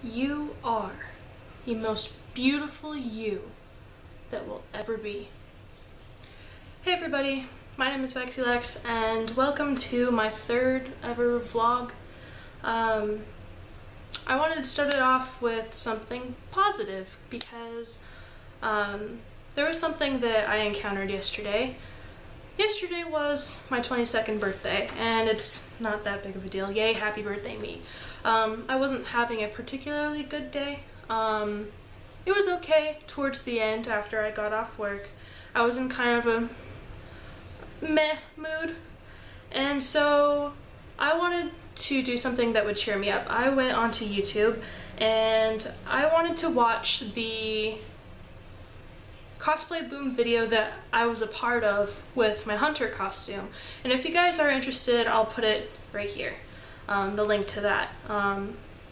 You are the most beautiful you that will ever be. Hey everybody, my name is Vexilex and welcome to my third ever vlog. I wanted to start it off with something positive because there was something that I encountered yesterday. Yesterday was my 22nd birthday, and it's not that big of a deal. Yay, happy birthday me. I wasn't having a particularly good day. It was okay towards the end after I got off work. I was in kind of a meh mood, and so I wanted to do something that would cheer me up. I went onto YouTube and I wanted to watch the cosplay boom video that I was a part of with my hunter costume. And if you guys are interested, I'll put it right here, the link to that.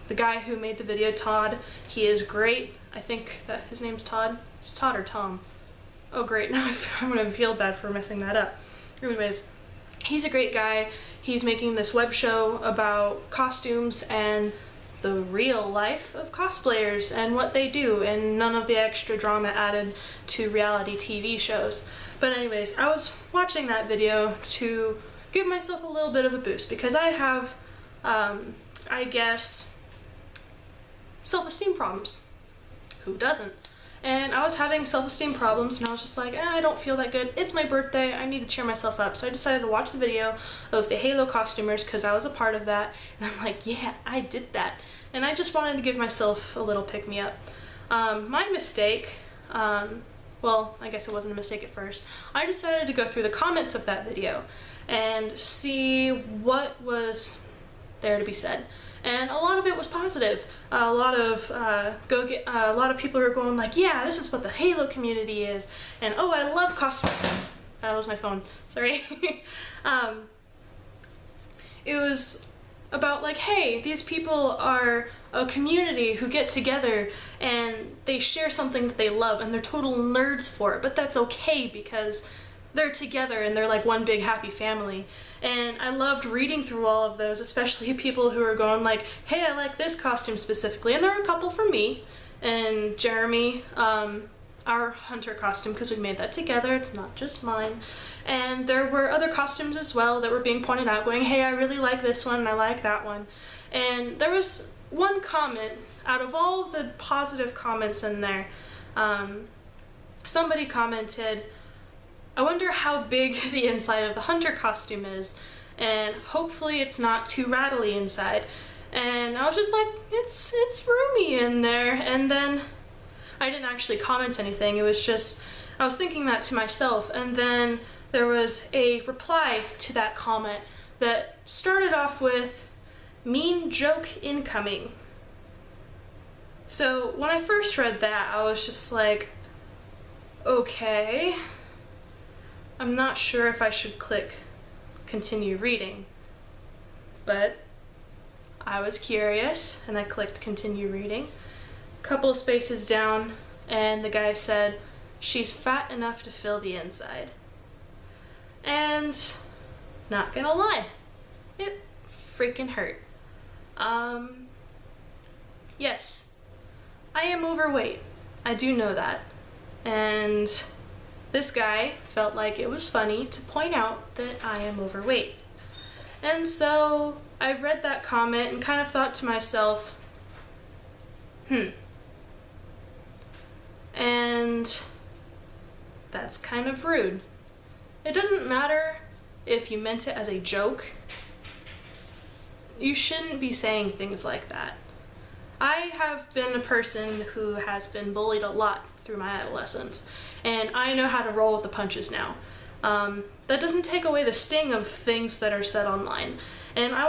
The guy who made the video, Todd, he is great. I think that his name's Todd. It's Todd or Tom. Oh great, now I'm gonna feel bad for messing that up. Anyways, he's a great guy. He's making this web show about costumes and the real life of cosplayers and what they do, and none of the extra drama added to reality TV shows. But anyways, I was watching that video to give myself a little bit of a boost because I have, I guess, self-esteem problems. Who doesn't? And I was having self-esteem problems and I was just like, I don't feel that good. It's my birthday, I need to cheer myself up. So I decided to watch the video of the Halo costumers because I was a part of that. And I'm like, yeah, I did that. And I just wanted to give myself a little pick-me-up. My mistake, well, I guess it wasn't a mistake at first. I decided to go through the comments of that video and see what was there to be said. And a lot of it was positive. A lot of people are going like, yeah, this is what the Halo community is, and oh, I love costumes. That was my phone. Sorry. It was about like, hey, these people are a community who get together and they share something that they love, and they're total nerds for it, but that's okay because they're together and they're like one big happy family. And I loved reading through all of those, especially people who are going like, hey, I like this costume specifically. And there were a couple from me and Jeremy, our hunter costume, because we made that together, it's not just mine. And there were other costumes as well that were being pointed out going, hey, I really like this one and I like that one. And there was one comment out of all of the positive comments in there, somebody commented, I wonder how big the inside of the hunter costume is, and hopefully it's not too rattly inside. And I was just like, it's roomy in there. And then I didn't actually comment anything. It was just, I was thinking that to myself, and then there was a reply to that comment that started off with, mean joke incoming. So when I first read that, I was just like, okay. I'm not sure if I should click continue reading, but I was curious and I clicked continue reading. A couple of spaces down and the guy said, she's fat enough to fill the inside. And not gonna lie, it freaking hurt. Yes, I am overweight. I do know that. And this guy felt like it was funny to point out that I am overweight. And so I read that comment and kind of thought to myself, and that's kind of rude. It doesn't matter if you meant it as a joke. You shouldn't be saying things like that. I have been a person who has been bullied a lot through my adolescence, and I know how to roll with the punches now. That doesn't take away the sting of things that are said online, and I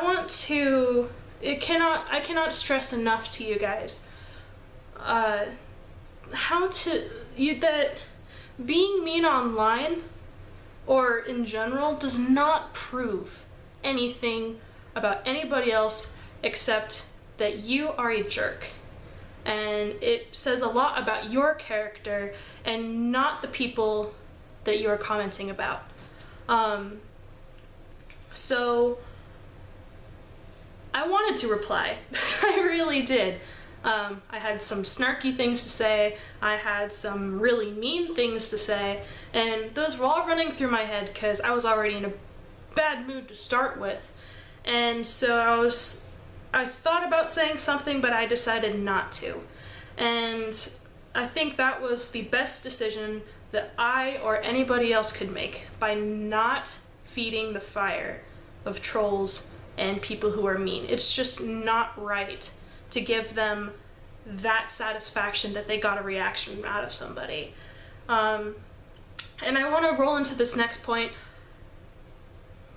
cannot stress enough to you guys that being mean online or in general does not prove anything about anybody else except that you are a jerk. And it says a lot about your character and not the people that you are commenting about. So I wanted to reply. I really did. I had some snarky things to say, I had some really mean things to say, and those were all running through my head because I was already in a bad mood to start with. And so I thought about saying something, but I decided not to. And I think that was the best decision that I or anybody else could make, by not feeding the fire of trolls and people who are mean. It's just not right to give them that satisfaction that they got a reaction out of somebody. And I want to roll into this next point.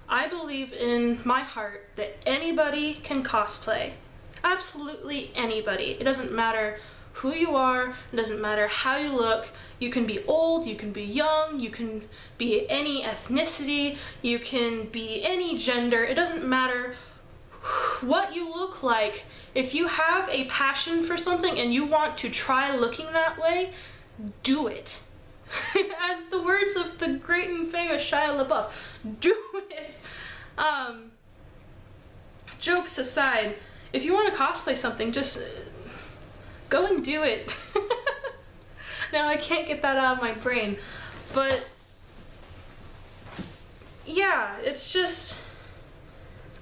I believe in my heart that anybody can cosplay. Absolutely anybody. It doesn't matter who you are, it doesn't matter how you look. You can be old, you can be young, you can be any ethnicity, you can be any gender. It doesn't matter what you look like. If you have a passion for something and you want to try looking that way, do it. As the words of the great and famous Shia LaBeouf, do it. Jokes aside, if you want to cosplay something, just go and do it. Now I can't get that out of my brain, but yeah, it's just,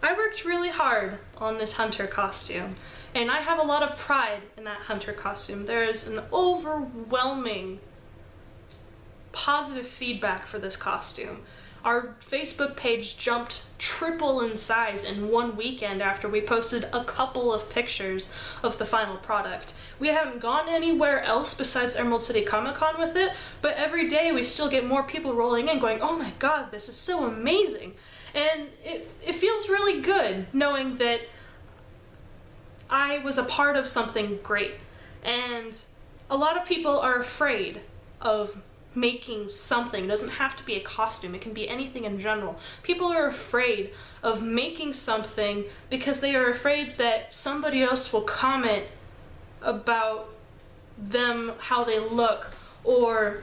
I worked really hard on this hunter costume, and I have a lot of pride in that hunter costume. There's an overwhelming positive feedback for this costume. Our Facebook page jumped triple in size in one weekend after we posted a couple of pictures of the final product. We haven't gone anywhere else besides Emerald City Comic Con with it, but every day we still get more people rolling in going, oh my god, this is so amazing. And it feels really good knowing that I was a part of something great. And a lot of people are afraid of making something. It doesn't have to be a costume, it can be anything in general. People are afraid of making something because they are afraid that somebody else will comment about them, how they look, or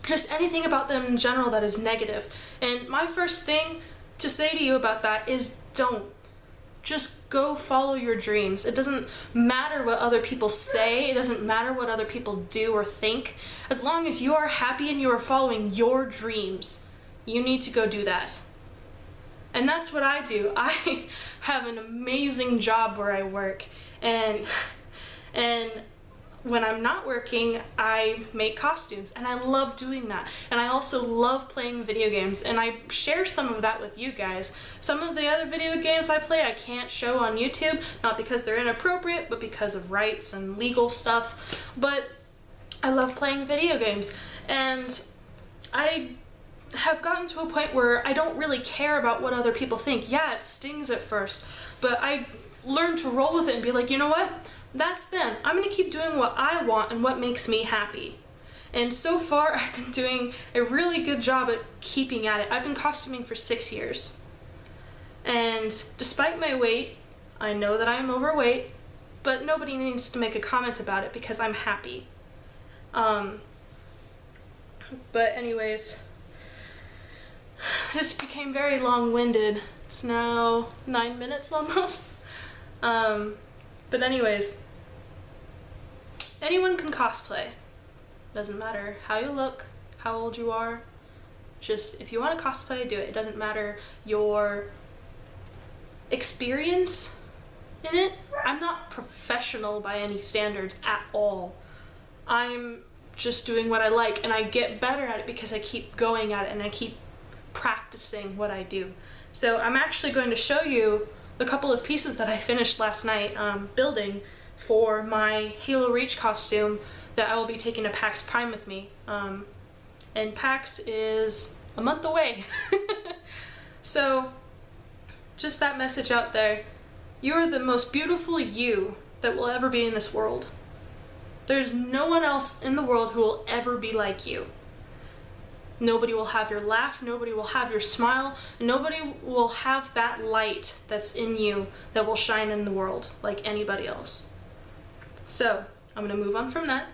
just anything about them in general that is negative. And my first thing to say to you about that is don't. Just go follow your dreams. It doesn't matter what other people say, it doesn't matter what other people do or think. As long as you are happy and you are following your dreams, you need to go do that. And that's what I do. I have an amazing job where I work, and when I'm not working, I make costumes, and I love doing that. And I also love playing video games, and I share some of that with you guys. Some of the other video games I play I can't show on YouTube, not because they're inappropriate, but because of rights and legal stuff. But I love playing video games, and I have gotten to a point where I don't really care about what other people think. Yeah, it stings at first, but I learned to roll with it and be like, you know what? That's them. I'm gonna keep doing what I want and what makes me happy. And so far, I've been doing a really good job at keeping at it. I've been costuming for 6 years. And despite my weight, I know that I'm overweight, but nobody needs to make a comment about it because I'm happy. But anyways, this became very long-winded. It's now 9 minutes almost. But anyways, anyone can cosplay. Doesn't matter how you look, how old you are. Just, if you want to cosplay, do it. It doesn't matter your experience in it. I'm not professional by any standards at all. I'm just doing what I like, and I get better at it because I keep going at it and I keep practicing what I do. So I'm actually going to show you a couple of pieces that I finished last night building for my Halo Reach costume that I will be taking to PAX Prime with me. And PAX is a month away. So just that message out there. You are the most beautiful you that will ever be in this world. There's no one else in the world who will ever be like you. Nobody will have your laugh, nobody will have your smile, nobody will have that light that's in you that will shine in the world like anybody else. So, I'm gonna move on from that.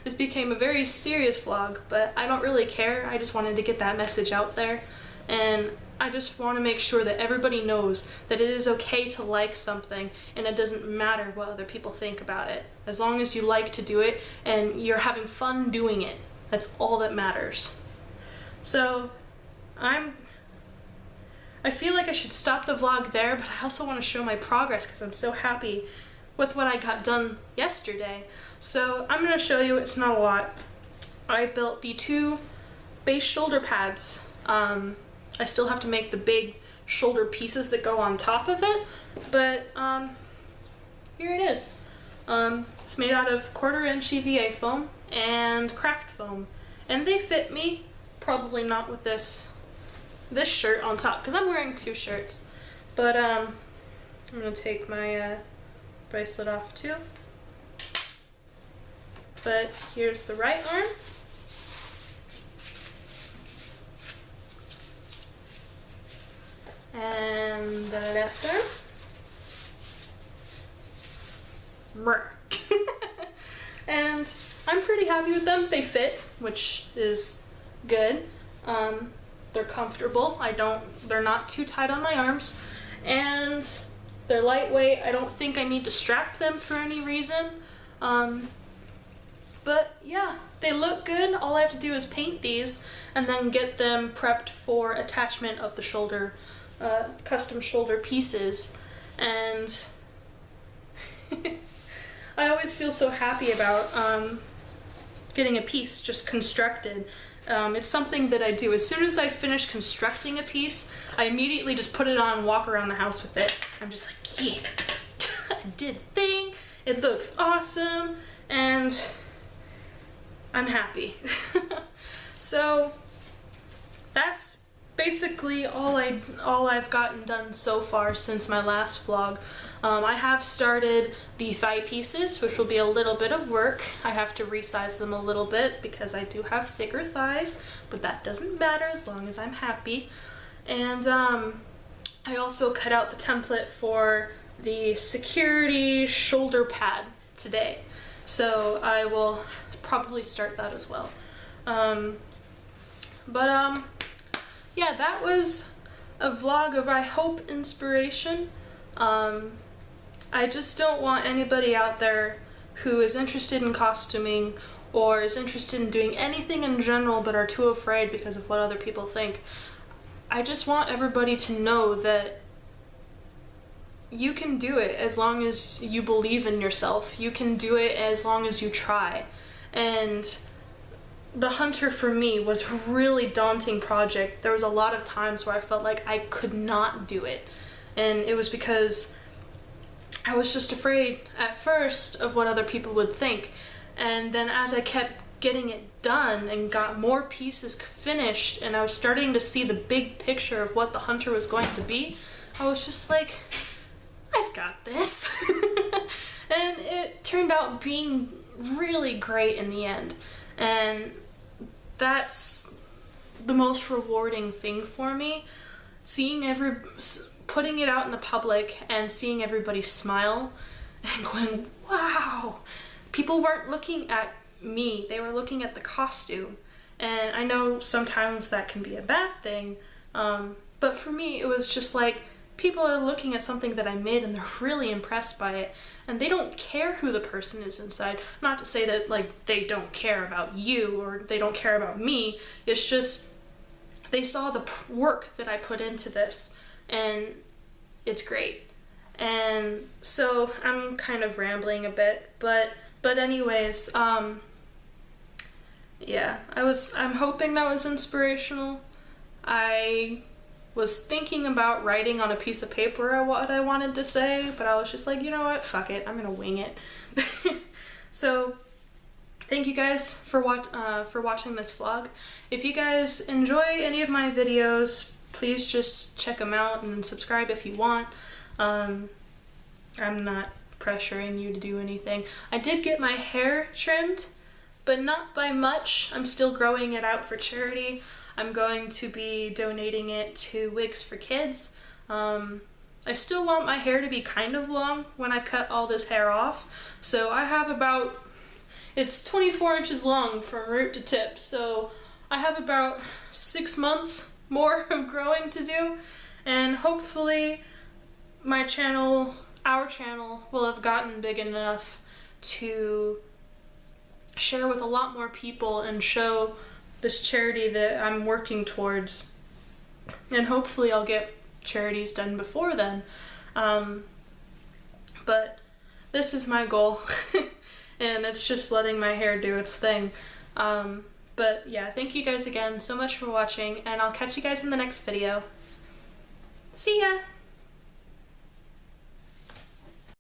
This became a very serious vlog, but I don't really care. I just wanted to get that message out there. And I just want to make sure that everybody knows that it is okay to like something and it doesn't matter what other people think about it. As long as you like to do it and you're having fun doing it, that's all that matters. So I feel like I should stop the vlog there, but I also want to show my progress because I'm so happy with what I got done yesterday. So I'm going to show you, it's not a lot. I built the 2 base shoulder pads. I still have to make the big shoulder pieces that go on top of it, but here it is. It's made out of 1/4-inch EVA foam and craft foam, and they fit me. Probably not with this shirt on top because I'm wearing 2 shirts, but I'm gonna take my bracelet off too. But here's the right arm. And the left arm. And I'm pretty happy with them. They fit, which is good. They're comfortable. They're not too tight on my arms. And they're lightweight. I don't think I need to strap them for any reason. But yeah, they look good. All I have to do is paint these and then get them prepped for attachment of the shoulder, custom shoulder pieces. And I always feel so happy about getting a piece just constructed. It's something that I do. As soon as I finish constructing a piece, I immediately just put it on and walk around the house with it. I'm just like, yeah, I did a thing. It looks awesome, and I'm happy. So that's basically all I've gotten done so far since my last vlog. I have started the thigh pieces, which will be a little bit of work. I have to resize them a little bit because I do have thicker thighs, but that doesn't matter as long as I'm happy. And I also cut out the template for the security shoulder pad today, so I will probably start that as well. Yeah, that was a vlog of, I hope, inspiration. I just don't want anybody out there who is interested in costuming or is interested in doing anything in general but are too afraid because of what other people think. I just want everybody to know that you can do it as long as you believe in yourself. You can do it as long as you try. And the hunter for me was a really daunting project. There was a lot of times where I felt like I could not do it. And it was because I was just afraid at first of what other people would think. And then as I kept getting it done and got more pieces finished and I was starting to see the big picture of what the hunter was going to be, I was just like, I've got this. And it turned out being really great in the end. And that's the most rewarding thing for me. Putting it out in the public and seeing everybody smile and going, wow. People weren't looking at me, they were looking at the costume. And I know sometimes that can be a bad thing, but for me it was just like, people are looking at something that I made and they're really impressed by it, and they don't care who the person is inside. Not to say that like they don't care about you or they don't care about me, it's just they saw the work that I put into this and it's great. And so I'm kind of rambling a bit, but anyways, yeah, I'm hoping that was inspirational. I was thinking about writing on a piece of paper what I wanted to say, but I was just like, you know what, fuck it, I'm gonna wing it. So thank you guys for watching this vlog. If you guys enjoy any of my videos, please just check them out and subscribe if you want. I'm not pressuring you to do anything. I did get my hair trimmed, but not by much. I'm still growing it out for charity. I'm going to be donating it to Wigs for Kids. I still want my hair to be kind of long when I cut all this hair off. So I have about, it's 24 inches long from root to tip. So I have about 6 months more of growing to do, and hopefully my channel, our channel, will have gotten big enough to share with a lot more people and show this charity that I'm working towards. And hopefully I'll get charities done before then. But this is my goal, and it's just letting my hair do its thing. But yeah, thank you guys again so much for watching, and I'll catch you guys in the next video. See ya!